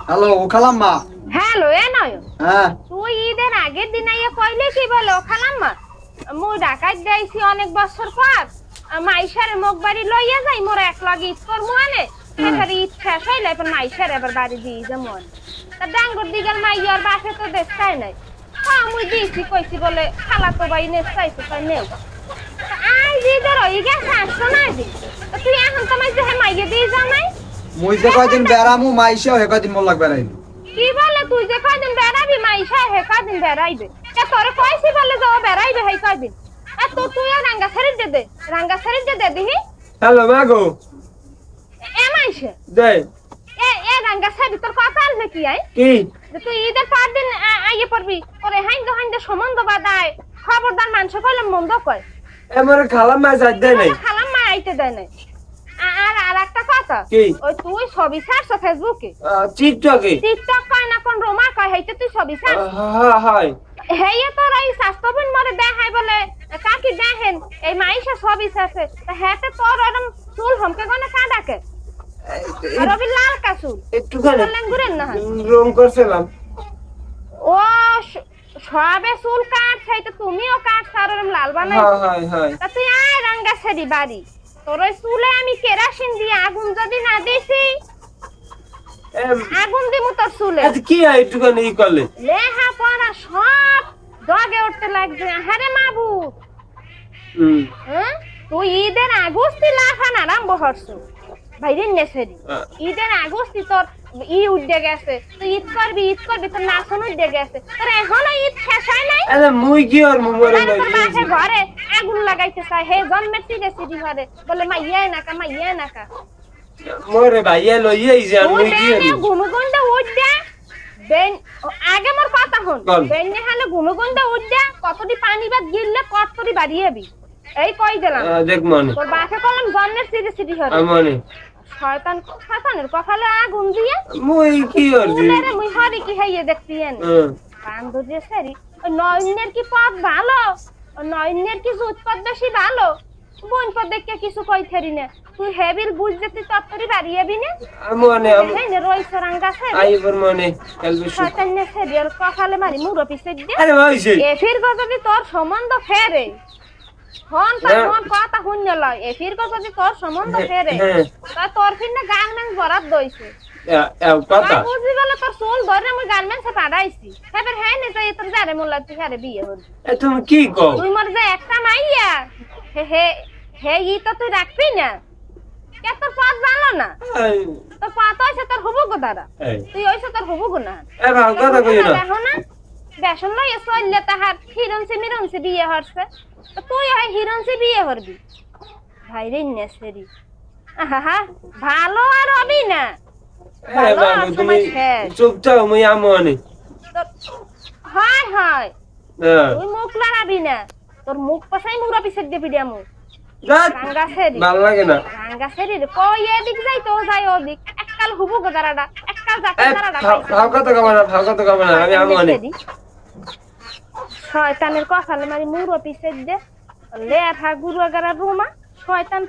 Hello খালাম্মা। Hello এ নয় হ্যাঁ তুই ঈদের আগের দিন আইয়া কইলে কি বলো খালাম্মা মুই ঢাকায় যাইছি অনেক বছর পর মাইশারে মুখ বাড়ি লইয়া যাই মোর এক লগে ঈদ করবো আনে এবার ঈদ শেষ হইলে এবার মাইশারে এবার বাড়ি দিয়ে যেমন তা ডাঙ্গর দিগাল মাইয়ার বাসে তো দেশটাই নাই হ্যাঁ মুই দিয়েছি কইছি বলে খালা তো বাই নেশাইছে তাই নেও আজ ঈদের হয়ে গেছে আসছো না দিন তুই এখন তোমার যে মাইয়া দিয়ে যাও নাই মুই যে কয়দিন বেড়ামু মাইশাও হে কয়দিন মোর লাগবে রাইনি। কি বলে তুই যে কয়দিন বেড়াবি মাইশা হে কয়দিন বেড়াইবে তোরে কইছি বলে যে ও বেড়াইবে হে কয়দিন তো তুই রাঙ্গা শাড়ি দে দিহি হ্যালো মাগো এ মাইশা দে এ রাঙ্গা শাড়ি তোর কথা আছে কি আই কি যে তুই ঈদের পর দিন আইয়ে পড়বি ওরে হাইন্দ সম্বন্ধ বাদায় খবরদার মানুষ কইলে মন্দ কয় এমরে খালাম্মা যাই দেয় নাই খালাম মা আইতে দেয় নাই আর একটা কথা কি? ওই তুই ছবি ছাড়ছ ফেসবুকে টিকটক কয় না কোন রোমা কয় হেইতে তুই ছবি ছাড় হয় হেইয়া তোর এই স্বাস্থ্যবিন মরে দেখাই বলে কাকি দেখেন এই মাইশা ছবি ছাড়ছে তা হেতে তোর এরকম চুল হমকে গনে কাঁদাকে আর ওই লাল কাচুল একটুখানি লেঙ্গুরেন না রং করছিলাম ও সবে চুল কাটছে তো তুমিও কাটছ আর এরকম লাল বানাই হয় তা তুই আয় রাঙ্গা ছেড়ি বাড়ি তোর ওই চুলে আমি কেরাসিন দিয়ে আগুন যদি না দিছি আগুন দিমু তোর চুলে আচ্ছা কি একটুখানি ই করলে লেহা পড়া সব দগে উঠতে লাগবে আরে মাবু হ্যাঁ তুই ঈদের আগস্তি লাফান আরম্ভ হরছু ভাইরে নেছেরি ঈদের আগস্তি তোর উঠে গেছে তুই ঈদ করবি তোর নাচন উঠে গেছে তোর এখনো ঈদ শেষ হয় নাই আরে মুই কি আর মোমরে নাই বাসে ঘরে আগুন লাগাইতে চাই হে জন্মের সিরি ঘরে বলে মাইয়া নাকা মোরে ভাইয়া লইয়াই যে আমি কি আর গুনুগুন্ডা উঠা বেন আগে মোর কথা হন বেনে হালে গুনুগুন্ডা উঠা কতটি পানি বাদ গিললে কতটি বাড়িয়েবি এই কই দিলাম দেখ মানে তোর বাসে কলম জন্মের সিরি ঘরে মানে শয়তানের কপালে আগুন দিয়ে মুই কি আর জি রে মুই হরি কি হাইয়ে দেখতিয়েন বান্দর যে সারি ওই নয়নের কি পথ ভালো ওই নয়নের কি উৎপদ বেশি ভালো বোন পদ দেখে কিছু কইতেরি না তুই হেবিল বুঝ যেতি তত্তরি বাড়িয়েবি না মানে হেনে রইছ রাঙ্গা সারি আইবার মানে কালবে শয়তানের সারিয়ার কপালে মারি মুরো পিছে দে আরে ভাইছে এফির যদি তোর সম্বন্ধ ফেরে হন তোর কথা শুনল লয় এফির যদি তোর সম্বন্ধ ফেরে তা তোর ফিরনে গার্মেন্টস বরাদ দইছে কথা বুঝি বলে তোর চুল ধরে আমি গার্মেন্টসে পাঠাইছি এবার হ্যাঁ নে যাই তোর জারে মোল্লা তুই হারে বিয়ে হল তুমি কি কও তুই মর যে একটা মাইয়া হে ই তো তুই রাখবি না কে তোর পথ জানো না তোর পথ হইছে তোর হবু গো দাদা তুই হইছে তোর হবু গো না এ ভাগ কথা কই না দেখো না বেশন লই চললে তাহার হিরণসি বিয়ে হরছে তুই হয় হিরণসি বিয়ে হরবি ভাই রে নেসেরি আহা ভালো আর হবি না হ্যাঁ বাবু তুমি চুপচাপ মুই আমনে হয় তুই মুখ লড়াবি না তোর মুখ পাশাই মুরা পিছে দিবি দেমু রাঙ্গাছেরি ভাল লাগে না রাঙ্গাছেরি কই এদিক যাই তো যাই ওদিক এককাল হুবু গদারাডা এককাল যাতে দারাডা ভাগ কথা কব না আমি আমনে শয়তানের কপালে মারি মুরা পিছে দে লেঠা গুরু গারা রুমা শয়তান